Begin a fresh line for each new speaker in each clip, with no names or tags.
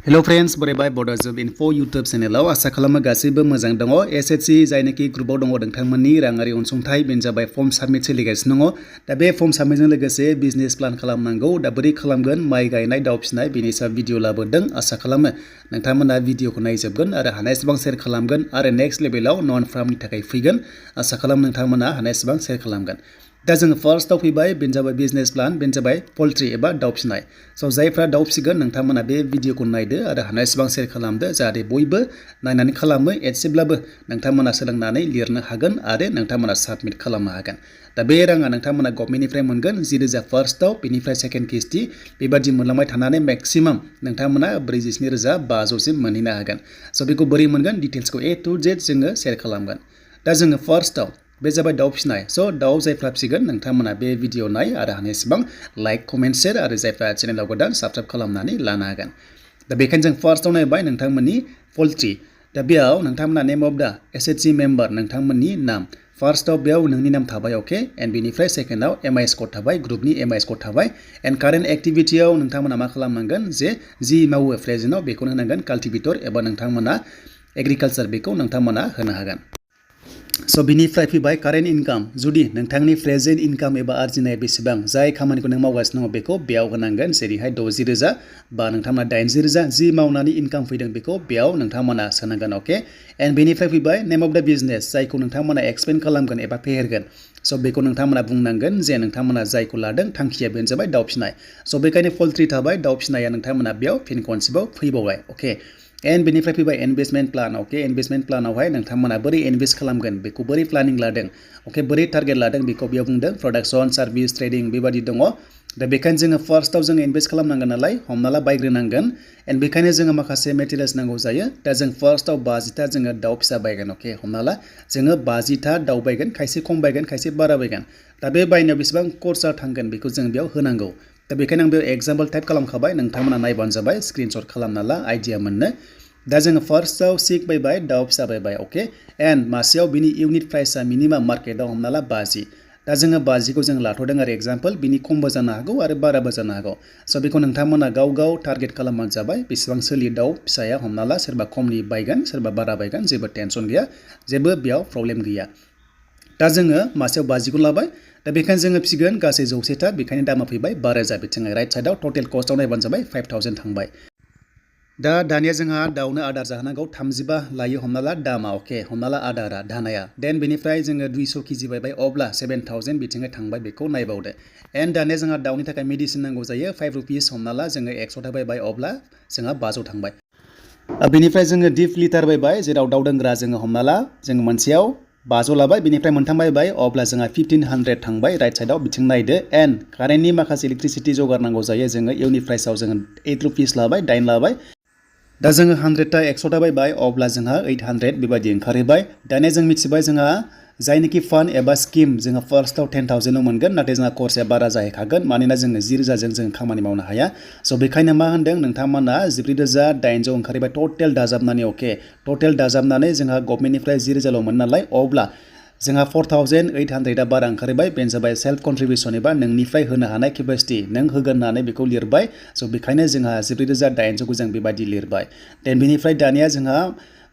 Hello friends, बरायबाय Bodo info YouTube चेनेलाव आसा खालामो गासैबो मोजां दङ। SSC जायनोखि ग्रुपआव दङ नोंथांमोननि राङारि अनसुंथाइ बेनो जाबाय फर्म साबमिट सोलिगासिनो दङ। दा बे फर्म साबमिटजों लोगोसे बिजनेस प्लान खालामनांगौ। दा बोरै खालामगोन माइ गायनाय दाउ फिसिनाय बेनि सायाव भिडिअ लाबोदों। आसा खालामो नोंथांमोना भिडिअखौ नायजोबगोन आरो हानायसेबां शेयार खालामगोन आरो नेक्स्ट लेभेलाव नन फार्मनि थाखाय फैगोन। आसा खालामो नोंथांमोना हानायसेबां शेयार खालामगोन। दा जोङो फार्स्टआव फैबाय बेनो जाबाय बिजनेस प्लान बेनो जाबाय पोल्ट्री एबा दाउ फिसिनाय। स' जायफ्रा दाउ फिसिगोन नोंथांमोना बे भिडिअखौ नायदो आरो हानायसेबां शेयार खालामदो जाहाथे बयबो नायनानै खालामो एसेब्लाबो नोंथांमोना सोलोंनानै लिरनो हागोन आरो नोंथांमोना साबमिट खालामनो हागोन। दा बे राङा नोंथांमोना गभर्नमेन्टनिफ्राय मोनगोन 10,000 फार्स्टआव बेनिफ्राय सेकेन्ड किस्ति बेबादि मोनलांबाय थानानै मेक्सिमाम नोंथांमोना 47,500सिम मोनहैनो हागोन। स' बेखौ बोरै मोनगोन डिटेल्सखौ A to Z जोङो शेयार खालामगोन। दा जोङो फार्स्टआव बे जाबाय दाउ फिसिनाय। स' दाउ जायफ्रा फिसिगोन नोंथांमोना बे भिडिअ नाय आरो हानायसेबां लाइक कमेन्ट शेयार आरो जायफ्रा चेनेलाव गोदान साबस्क्राइब खालामनानै लानो हागोन। दा बेखायनो जों फार्स्टआव नायबाय नोंथांमोननि पोल्ट्री। दा बेयाव नोंथांमोना नेम अफ दा SHG मेम्बार नोंथांमोननि नाम फार्स्टआव बेयाव नोंनि नाम थाबाय अके एन्ड बेनिफ्राय सेकेन्डआव MIS कड थाबाय ग्रुपनि MIS कड थाबाय एन्ड कारेन्ट एक्टिभिटियाव नोंथांमोना मा खालामनांगोन जि मावो प्रेजेन्टआव बेखौनो होनांगोन काल्टिभेटर एबा नोंथांमोना एग्रिकालचार बेखौ नोंथांमोना होनो हागोन। स' बिनिफ्राय फैबाय कारेन्ट इनकाम जुदि नोंथांनि प्रेजेन्ट इनकाम एबा आर्जिनाय बेसेबां जाय खामानिखौ नों मावगासिनो दङ बेखौ बेयाव होनांगोन जेरैहाय 60,000 बा नोंथांमोना 80,000 जि मावनानै इनकाम फैदों बेखौ बेयाव नोंथांमोना सोनांगोन अके एन्ड बेनिफ्राय फैबाय नेम अफ दा बिजनेस जायखौ नोंथांमोना एक्सपेन्ड खालामगोन एबा फेहेरगोन। स' बेखौ नोंथांमोना बुंनांगोन जे नोंथांमोना जायखौ लादों थांखिया बेनो जाबाय दाउ फिसिनाय। स' बेखायनो पोल्ट्री थाबाय दाउ फिसिनाया नोंथांमोना बेयाव फिन कनसेप्टआव फैबावबाय अके एन्ड बेनिफ्राय फैबाय इनभेस्टमेन्ट प्लान अके इनभेस्टमेन्ट प्लानावहाय नोंथांमोना बोरै इनभेस्ट खालामगोन बेखौ बोरै प्लानिं लादों अके बोरै टारगेट लादों बेखौ बेयाव बुंदों प्रडाक्शन सार्भिस ट्रेडिं बेबादि दङ। दा बेखायनो जोङो फार्स्टआव जोङो इनभेस्ट खालामनांगोन नालाय हमना ला बायग्रोनांगोन एन्ड बेखायनो जोङो माखासे मेटेरियल्स नांगौ जायो। दा जों फार्स्टआव 50टा जोङो दाउ फिसा बायगोन अके हमना ला जोङो 50टा दाउ बायगोन खायसे खम बायगोन खायसे बारा बायगोन। दा बे बायनायाव बेसेबां खरसा थांगोन बेखौ जों बेयाव होनांगौ। दा बेखायनो आं बेयाव एग्जाम्पल टाइप खालामखाबाय नोंथांमोना नायबानो जाबाय स्क्रिनशट खालामना ला आइडिया मोननो। दा जोङो फार्स्टआव सिक बायबाय दाउ फिसा बायबाय अके एन्ड मासेयाव बिनि इउनिट प्राइसआ मिनिमाम मार्केटआव हमना ला 50। दा जोङो 50खौ जों लाथ'दों आरो एग्जाम्पल बिनि खमबो जानो हागौ आरो बाराबो जानो हागौ। स' बेखौ नोंथांमोना गाव टारगेट खालामबानो जाबाय बेसेबां सोलियो दाउ फिसाया हमना ला सोरबा खमनि बायगोन सोरबा बारा बायगोन जेबो टेनसन गैया जेबो बेयाव प्रब्लेम गैया। दा जोङो मासेयाव 50खौ लाबाय दा बेखायनो जोङो फिसिगोन गासै 100टा बेखायनो दामा फैबाय 12,000 बिथिं राइट साइडआव टटेल कस्टआव नायबानो जाबाय 5,000 थांबाय। दा दानिया जोंहा दाउनो आदार जाहोनांगौ 35 लायो हमना ला दामा अके हमना ला आदारा दानाया देन बेनिफ्राय जोङो 200 केजि बायबाय अब्ला 7,000 बिथिङै थांबाय बेखौ नायबावदो एन्ड दानिया जोंहा दाउनि थाखाय मेडिसिन नांगौ जायो 5 रुपिस हमना ला जोङो 100टा बायबाय अब्ला जोंहा 500 थांबाय। बेनिफ्राय जोङो डिप लिटार बायबाय जेराव दाउ दोनग्रा जोङो हमना ला जोङो मोनसेयाव 500 लाबाय बेनिफ्राय मोनथाम बायबाय अब्ला जोंहा 1,500 थांबाय राइट साइडआव बिथिं नायदो एन्ड कारेन्टनि माखासे इलेक्ट्रिसिटि जगारनांगौ जायो जोङो इउनिट प्राइसआव जोङो 8 रुपिस लाबाय 9 लाबाय। दा जोङो 100टा 100टा बायबाय अब्ला जोंहा 800 बेबायदि ओंखारहैबाय। दानिया जों मिथिबाय जोंहा जायनोखि फान्ड एबा स्किम जोङो फार्स्टआव 10,000 मोनगोन नाथाय जोंहा खरसाया बारा जाहैखागोन मानोना जोङो 10,000 जों खामानि मावनो हाया। स' बेखायनो मा होनदों नोंथांमोना 14,800 ओंखारहैबाय टटेल दाजाबनानै अके टटेल दाजाबनानै जोंहा गभर्नमेन्टनिफ्राय 10,000 मोन नालाय अब्ला जोंहा 4,800 बारा ओंखारबाय बेनो जाबाय सेल्फ कन्ट्रिबिउसन एबा नोंनिफ्राय होनो हानाय केपासिटि नों होगोन होननानै बेखौ लिरबाय। स' बेखायनो जोंहा 14,800खौ जों बेबायदि लिरबाय। देन बेनिफ्राय दानिया जोंहा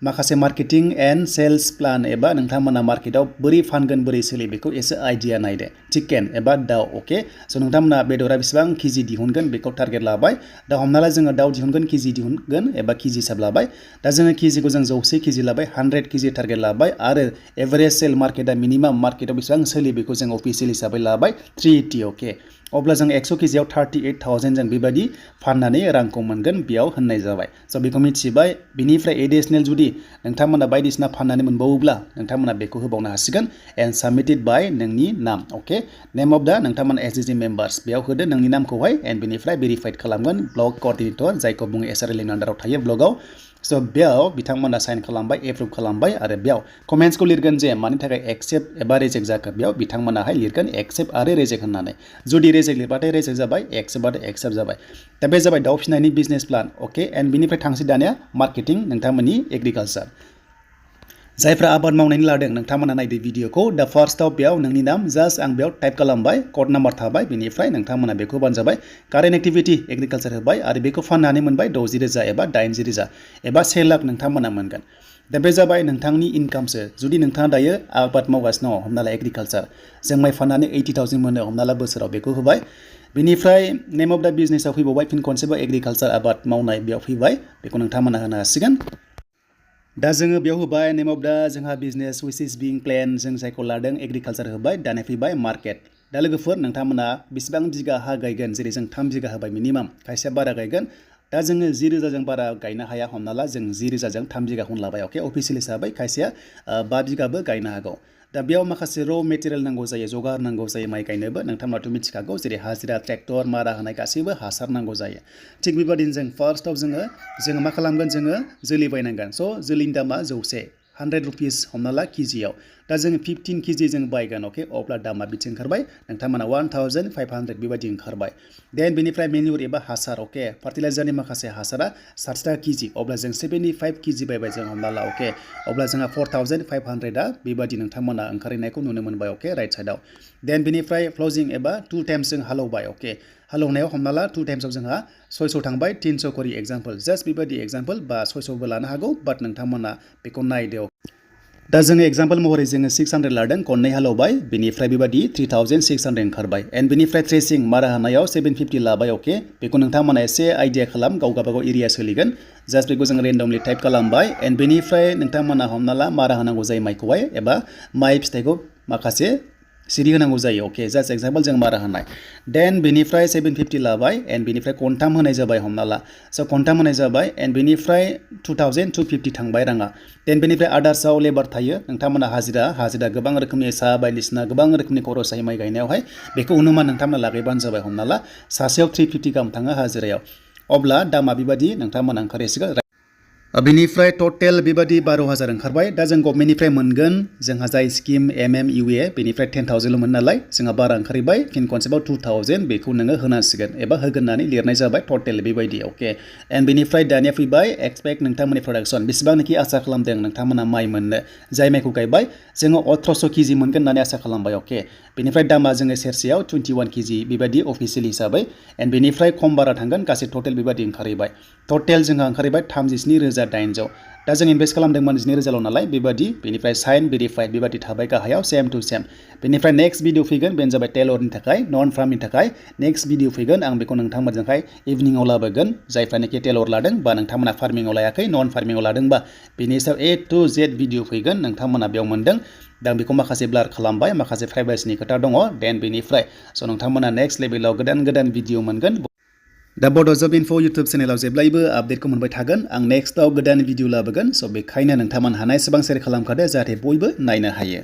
माखासे मार्केटिं एन्ड सेल्स प्लान एबा नोंथांमोना मार्केटआव बोरै फानगोन बोरै सोलियो बेखौ एसे आइडिया नायदो चिकेन एबा दाउ अके स' नोंथांमोना बेदरा बेसेबां केजि दिहुनगोन बेखौ टारगेट लाबाय। दा हमना ला जोङो दाउ दिहुनगोन केजि दिहुनगोन एबा केजि हिसाब लाबाय। दा जोङो केजिखौ जों 100 केजि लाबाय 100 केजि टारगेट लाबाय आरो एभारेज सेल मार्केटआ मिनिमाम मार्केटआव बेसेबां सोलियो बेखौ जों अफिसियेल हिसाबै लाबाय 380 अके अब्ला जों 100 केजियाव 38,000 जों बेबायदि फाननानै रांखौ मोनगोन बेयाव होननाय जाबाय। स' बेखौ मिथिबाय बिनिफ्राय एडिसनेल जुदि नोंथांमोना बायदिसिना फाननानै मोनबावोब्ला नोंथांमोना बेखौ होबावनो हासिगोन एन्ड साबमिटेड बाय नोंनि नाम अके नेम अफ दा नोंथांमोना SHG मेम्बार्स बेयाव होदो नोंनि नामखौहाय एन्ड बेनिफ्राय भेरिफाइड खालामगोन ब्लग कअर्डिनेटर जायखौ बुङो SRLनि आन्दाराव थायो ब्लगाव। स' बेयाव बिथांमोना साइन खालामबाय एप्रुभ खालामबाय आरो बेयाव कमेन्ट्सखौ लिरगोन जे मानि थाखाय एक्सेप्ट एबा रिजेक्ट जाखो बेयाव बिथांमोनाहाय लिरगोन एक्सेप्ट आरो रिजेक्ट होननानै जुदि रिजेक्ट लिरबाथाय रिजेक्ट जाबाय एक्सेप्ट बाथाय एक्सेप्ट जाबाय। दा बे जाबाय दाउ फिसिनायनि बिजनेस प्लान अके एन्ड बेनिफ्राय थांसै दानिया मार्केटिं नोंथांमोननि एग्रिकालचार। जायफ्रा आबाद मावनायनि लादों नोंथांमोना नायदो भिडिअखौ दा फार्स्टआव बेयाव नोंनि नाम जास्ट आं बेयाव टाइप खालामबाय कड नाम्बार थाबाय बेनिफ्राय नोंथांमोना बेखौ होबानो जाबाय कारेन्ट एक्टिभिटी एग्रिकालचार होबाय आरो बेखौ फाननानै मोनबाय 60,000 एबा 80,000 एबा 1 लाख नोंथांमोना मोनगोन दा बे जाबाय नोंथांनि इनकामसो जुदि नोंथाङा दायो आबाद मावगासिनो दङ हमना ला एग्रिकालचार जों माइ फाननानै 80,000 मोनो हमना ला बोसोराव बेखौ होबाय बेनिफ्राय नेम अफ दा बिजनेसआव फैबावबाय फिन खनसेबाव एग्रिकालचार आबाद मावनाय बेयाव फैबाय बेखौ नोंथांमोना होनो हासिगोन दा जोङो बेयाव होबाय नेम अफ दा जोंहा बिजनेस विच इज बिं प्लेन जों जायखौ लादों एग्रिकालचार होबाय दानिया फैबाय मार्केट दा लोगोफोर नोंथांमोना बेसेबां बिगा हा गायगोन जेरै जों 3 बिगा होबाय मिनिमाम खायसेया बारा गायगोन दा जोङो 10,000 जों बारा गायनो हाया हमना ला जों 10,000 जों 3 बिगाखौनो लाबाय अके अफिसियेल हिसाबै खायसेया 5 बिगाबो गायनो हागौ दा बेयाव माखासे र' मेटेरियेल नांगौ जायो जगार नांगौ जायो माइ गायनोबो नोंथांमोनाथ' मिथिखागौ जेरै हाजिरा ट्रेक्टर मारा होनाय गासैबो हासार नांगौ जायो थिग बेबादिनो जों फार्स्टआव जोङो मा खालामगोन जोङो जोलै बायनांगोन स' जोलैनि दामा 100 रुपिस हमना ला केजियाव दा जोङो 15 केजि जों बायगोन अके अब्ला दामा बिथिं ओंखारबाय नोंथांमोना 1,500 बेबायदि ओंखारबाय देन बेनिफ्राय मेन्युर एबा हासार अके फार्टिलाइजारनि माखासे हासारा 60 थाखा केजि अब्ला जों 75 केजि बायबाय जों हमना ला अके अब्ला जोंहा 4,500 बेबायदि नोंथांमोना ओंखारनायखौ नुनो मोनबाय अके राइट साइडआव देन बेनिफ्राय फ्लजिं एबा 2 टाइम्स जों हालौबाय अके हालौनायाव हमना ला 2 टाइम्सआव जोंहा 600 थांबाय 300 करि एग्जाम्पल जास्ट बेबायदि एग्जाम्पल बा 600 बो लानो हागौ बाट नोंथांमोना बेखौ नायदो दा जोङो एग्जाम्पल महरै जोङो 600 लादों खननै हालौबाय बेनिफ्राय बेबायदि 3,600 ओंखारबाय एन्ड बेनिफ्राय थ्रेसिं मारा होनायाव 750 लाबाय अके बेखौ नोंथांमोना एसे आइडिया खालाम गाव गावबागाव एरिया सोलिगोन जास्ट बेखौ जों रेन्डमलि टाइप खालामबाय एन्ड बेनिफ्राय नोंथांमोना हमना ला मारा होनांगौ जायो माइखौहाय एबा माइ फिथाइखौ माखासे सिरि होनांगौ जायो अके जास्ट एग्जाम्पल जों मारा होनाय देन बेनिफ्राय 750 लाबाय एन्ड बेनिफ्राय खनथाम होनाय जाबाय हमना ला स' खनथाम होनाय जाबाय एन्ड बेनिफ्राय 2,250 थांबाय राङा देन बेनिफ्राय आदार्सआव लेबार थायो नोंथांमोना हाजिरा गोबां रोखोमनि साहा बायदिसिना गोबां रोखोमनि खरस जायो माइ गायनायावहाय बेखौ अनुमान नोंथांमोना लागायबानो जाबाय हमना ला सासेयाव 350 गाहाम थाङो हाजिरायाव अब्ला दामा बेबायदि नोंथांमोना ओंखारहैसिगोन बेनिफ्राय टटेल बेबायदि 12,000 ओंखारबाय दा जों गभर्नमेन्टनिफ्राय मोनगोन जोंहा जाय स्किम MMUA बेनिफ्राय 10,000 मोन नालाय जोंहा बारा ओंखारबाय फिन खनसेबाव 2,000 बेखौ नोङो होनांसिगोन एबा होगोन होननानै लिरनाय जाबाय टटेल बेबायदि अके एन्ड बेनिफ्राय दानिया फैबाय एक्सपेक्ट नोंथांमोननि प्रडाक्शन बेसेबांनाखि आसा खालामदों नोंथांमोना माइ मोननो जाय माइखौ गायबाय जोङो 1800 केजि मोनगोन होननानै आसा खालामबाय अके बेनिफ्राय दामा जोङो सेरसेयाव 21 केजि बेबायदि अफिसियेल हिसाबै एन्ड बेनिफ्राय खम बारा थांगोन गासै टटेल बेबायदि ओंखारबाय टटेल जोंहा ओंखारबाय 37,800 दा जों इनभेस्ट खालामदोंमोन 12,000 नालाय बेबायदि बेनिफ्राय साइन भेरिफाइड बेबायदि थाबाय गाहायाव सेम टु सेम बेनिफ्राय नेक्स्ट भिडिअ फैगोन बेनो जाबाय टेलरनि थाखाय नन फार्मनि थाखाय नेक्स्ट भिडिअ फैगोन आं बेखौ नोंथांमोनजोंहाय इभिनिंआव लाबोगोन जायफ्रानोखि टेलर लादों बा नोंथांमोना फार्मिंआव लायाखै नन फार्मिंआव लादोंबा बेनि सायाव A to Z भिडिअ फैगोन नोंथांमोना बेयाव मोनदों दा बेखौ माखासे ब्लार खालामबाय माखासे प्राइभेसिनि खोथा दङ देन बेनिफ्राय स' नोंथांमोना नेक्स्ट लेभेलाव गोदान भिडिअ मोनगोन दा बड' जब इनफो इउटुब चेनेलाव जेब्लायबो आपडेटखौ मोनबाय थागोन आं नेक्स्टआव गोदान भिडिअ लाबोगोन स' बेखायनो नोंथांमोन हानायसेबां शेयार खालामखादो जाहाथे बयबो नायनो हायो